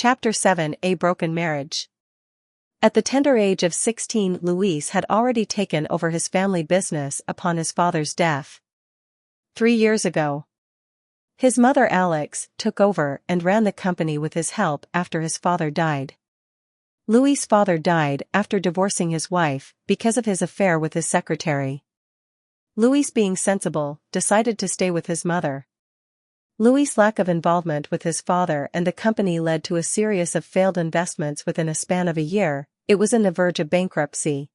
Chapter 7: A Broken Marriage. At the tender age of 16, Luis had already taken over his family business upon his father's death. 3 years ago, his mother Alex took over and ran the company with his help after his father died. Luis' father died after divorcing his wife because of his affair with his secretary. Luis, being sensible, decided to stay with his mother. Luis' lack of involvement with his father and the company led to a series of failed investments within a span of a year. It was on the verge of bankruptcy.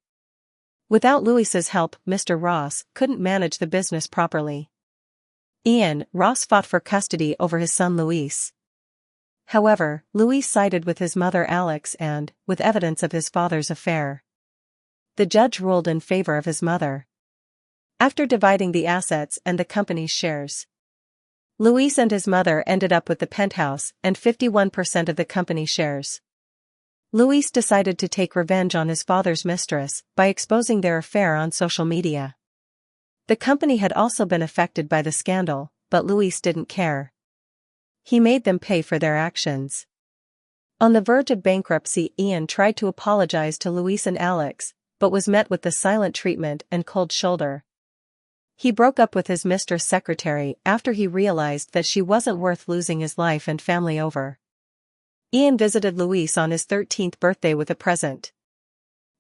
Without Luis's help, Mr. Ross couldn't manage the business properly. Ross fought for custody over his son Luis. However, Luis sided with his mother Alex and, with evidence of his father's affair, the judge ruled in favor of his mother. After dividing the assets and the company's shares, Luis and his mother ended up with the penthouse and 51% of the company shares. Luis decided to take revenge on his father's mistress by exposing their affair on social media. The company had also been affected by the scandal, but Luis didn't care. He made them pay for their actions. On the verge of bankruptcy, Ian tried to apologize to Luis and Alex, but was met with the silent treatment and cold shoulder. He broke up with his mistress secretary after he realized that she wasn't worth losing his life and family over. Ian visited Luis on his 13th birthday with a present.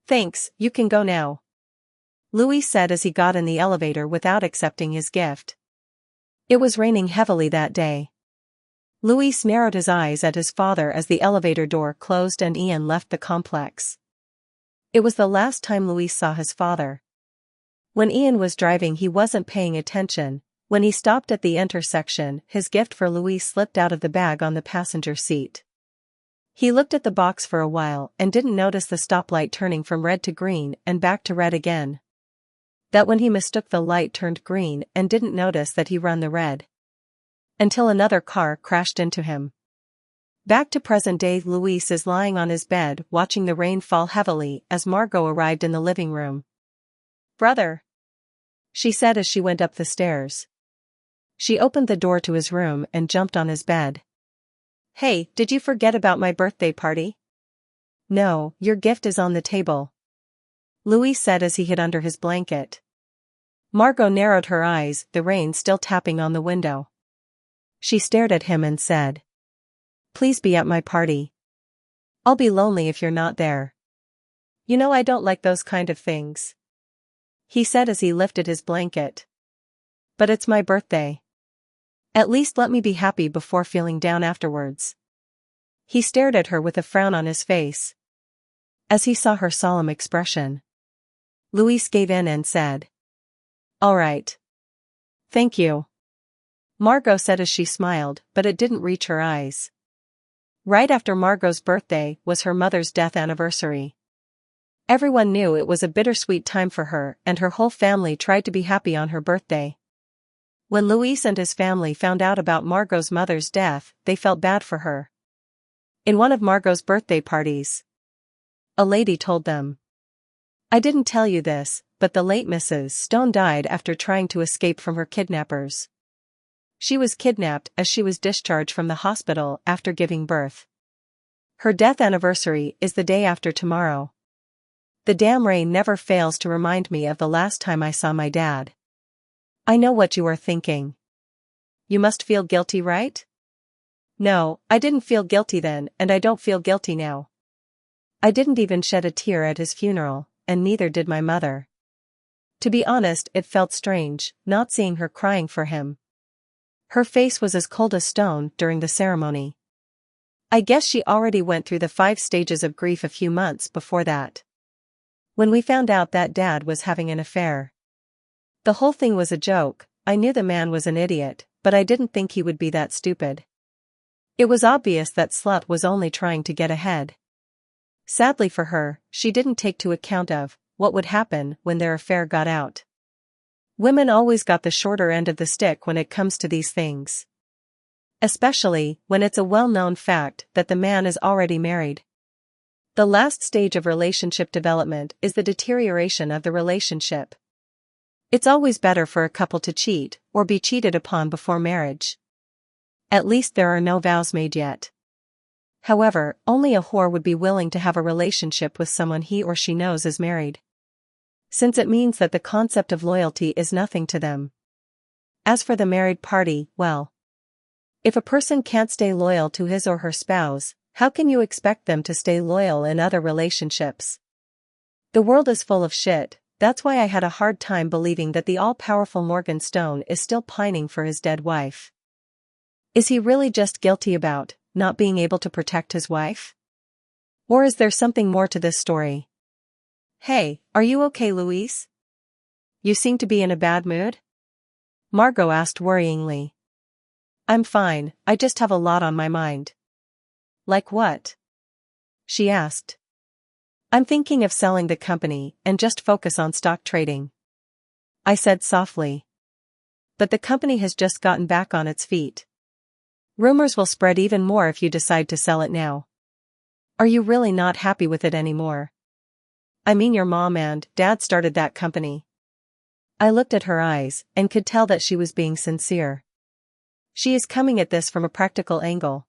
"Thanks, you can go now," Luis said as he got in the elevator without accepting his gift. It was raining heavily that day. Luis narrowed his eyes at his father as the elevator door closed and Ian left the complex. It was the last time Luis saw his father. When Ian was driving, he wasn't paying attention. When he stopped at the intersection, his gift for Luis slipped out of the bag on the passenger seat. He looked at the box for a while and didn't notice the stoplight turning from red to green and back to red again. That when he mistook the light turned green and didn't notice that he run the red. Until another car crashed into him. Back to present day, Luis is lying on his bed watching the rain fall heavily as Margot arrived in the living room. "Brother," she said as she went up the stairs. She opened the door to his room and jumped on his bed. "Hey, did you forget about my birthday party?" "No, your gift is on the table," Luis said as he hid under his blanket. Margot narrowed her eyes, the rain still tapping on the window. She stared at him and said, "Please be at my party. I'll be lonely if you're not there." "You know I don't like those kind of things," he said as he lifted his blanket. "But it's my birthday. At least let me be happy before feeling down afterwards." He stared at her with a frown on his face. As he saw her solemn expression, Luis gave in and said, "All right. Thank you," Margot said as she smiled, but it didn't reach her eyes. Right after Margot's birthday was her mother's death anniversary. Everyone knew it was a bittersweet time for her, and her whole family tried to be happy on her birthday. When Luis and his family found out about Margot's mother's death, they felt bad for her. In one of Margot's birthday parties, a lady told them, "I didn't tell you this, but the late Mrs. Stone died after trying to escape from her kidnappers. She was kidnapped as she was discharged from the hospital after giving birth. Her death anniversary is the day after tomorrow. The damn rain never fails to remind me of the last time I saw my dad." I know what you are thinking. You must feel guilty, right? No, I didn't feel guilty then, and I don't feel guilty now. I didn't even shed a tear at his funeral, and neither did my mother. To be honest, it felt strange, not seeing her crying for him. Her face was as cold as stone during the ceremony. I guess she already went through the 5 stages of grief a few months before that. When we found out that Dad was having an affair, the whole thing was a joke. I knew the man was an idiot, but I didn't think he would be that stupid. It was obvious that slut was only trying to get ahead. Sadly for her, she didn't take into account of what would happen when their affair got out. Women always got the shorter end of the stick when it comes to these things. Especially when it's a well-known fact that the man is already married. The last stage of relationship development is the deterioration of the relationship. It's always better for a couple to cheat or be cheated upon before marriage. At least there are no vows made yet. However, only a whore would be willing to have a relationship with someone he or she knows is married, since it means that the concept of loyalty is nothing to them. As for the married party, well, if a person can't stay loyal to his or her spouse, how can you expect them to stay loyal in other relationships? The world is full of shit. That's why I had a hard time believing that the all-powerful Morgan Stone is still pining for his dead wife. Is he really just guilty about not being able to protect his wife? Or is there something more to this story? Hey, are you okay, Louise? You seem to be in a bad mood? Margot asked worryingly. I'm fine, I just have a lot on my mind. Like what? She asked. I'm thinking of selling the company and just focus on stock trading, I said softly. But the company has just gotten back on its feet. Rumors will spread even more if you decide to sell it now. Are you really not happy with it anymore? I mean, your mom and dad started that company. I looked at her eyes and could tell that she was being sincere. She is coming at this from a practical angle.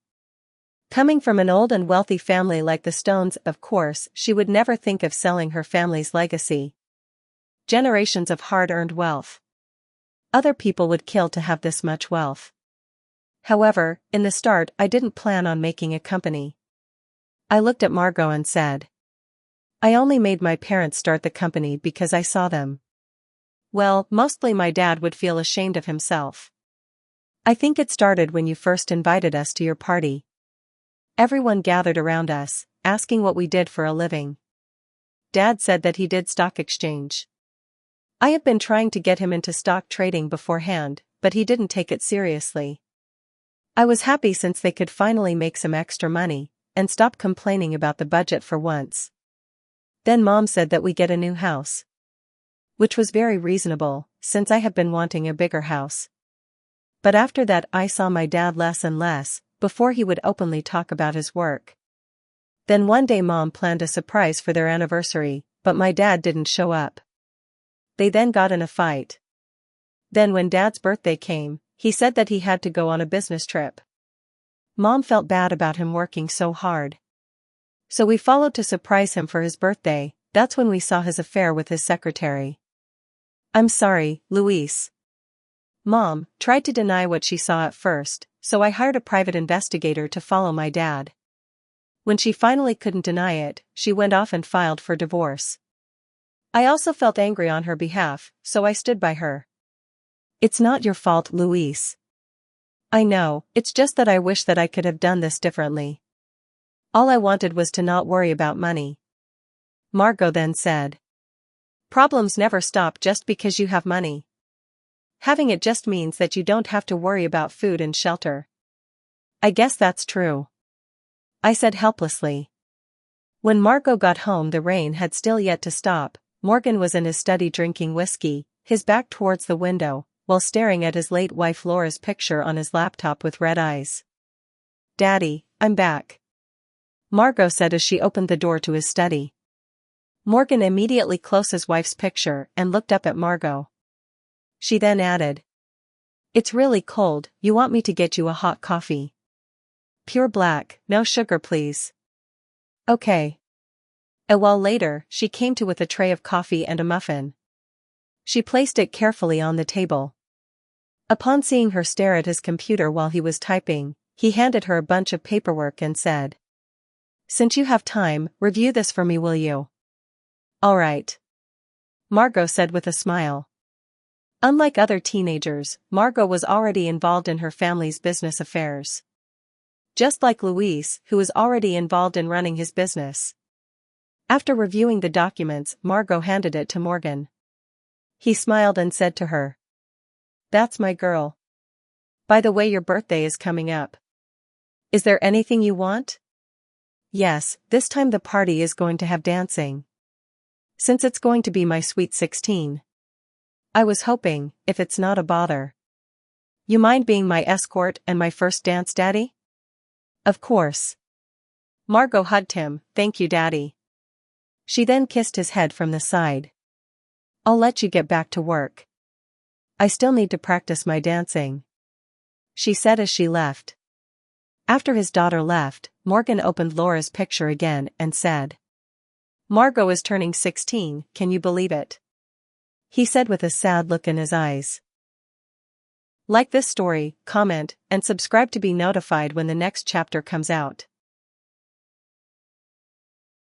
Coming from an old and wealthy family like the Stones, of course, she would never think of selling her family's legacy. Generations of hard-earned wealth. Other people would kill to have this much wealth. However, in the start I didn't plan on making a company. I looked at Margot and said, I only made my parents start the company because I saw them. Well, mostly my dad would feel ashamed of himself. I think it started when you first invited us to your party. Everyone gathered around us, asking what we did for a living. Dad said that he did stock exchange. I had been trying to get him into stock trading beforehand, but he didn't take it seriously. I was happy since they could finally make some extra money, and stop complaining about the budget for once. Then Mom said that we get a new house. Which was very reasonable, since I have been wanting a bigger house. But after that I saw my dad less and less, before he would openly talk about his work. Then one day Mom planned a surprise for their anniversary, but my dad didn't show up. They then got in a fight. Then when Dad's birthday came, he said that he had to go on a business trip. Mom felt bad about him working so hard. So we followed to surprise him for his birthday. That's when we saw his affair with his secretary. I'm sorry, Louise. Mom tried to deny what she saw at first, so I hired a private investigator to follow my dad. When she finally couldn't deny it, she went off and filed for divorce. I also felt angry on her behalf, so I stood by her. It's not your fault, Louise. I know, it's just that I wish that I could have done this differently. All I wanted was to not worry about money. Margot then said. Problems never stop just because you have money. Having it just means that you don't have to worry about food and shelter. I guess that's true, I said helplessly. When Margot got home, the rain had still yet to stop. Morgan was in his study drinking whiskey, his back towards the window, while staring at his late wife Laura's picture on his laptop with red eyes. Daddy, I'm back, Margot said as she opened the door to his study. Morgan immediately closed his wife's picture and looked up at Margot. She then added, It's really cold, you want me to get you a hot coffee? Pure black, no sugar please. Okay. A while later, she came to with a tray of coffee and a muffin. She placed it carefully on the table. Upon seeing her stare at his computer while he was typing, he handed her a bunch of paperwork and said, Since you have time, review this for me, will you? All right, Margot said with a smile. Unlike other teenagers, Margot was already involved in her family's business affairs. Just like Louise, who was already involved in running his business. After reviewing the documents, Margot handed it to Morgan. He smiled and said to her, That's my girl. By the way, your birthday is coming up. Is there anything you want? Yes, this time the party is going to have dancing. Since it's going to be my sweet 16. I was hoping, if it's not a bother. You mind being my escort and my first dance, Daddy? Of course. Margot hugged him, Thank you, Daddy. She then kissed his head from the side. I'll let you get back to work. I still need to practice my dancing, she said as she left. After his daughter left, Morgan opened Laura's picture again and said, "Margot is turning 16, can you believe it?" he said with a sad look in his eyes. Like this story, comment, and subscribe to be notified when the next chapter comes out.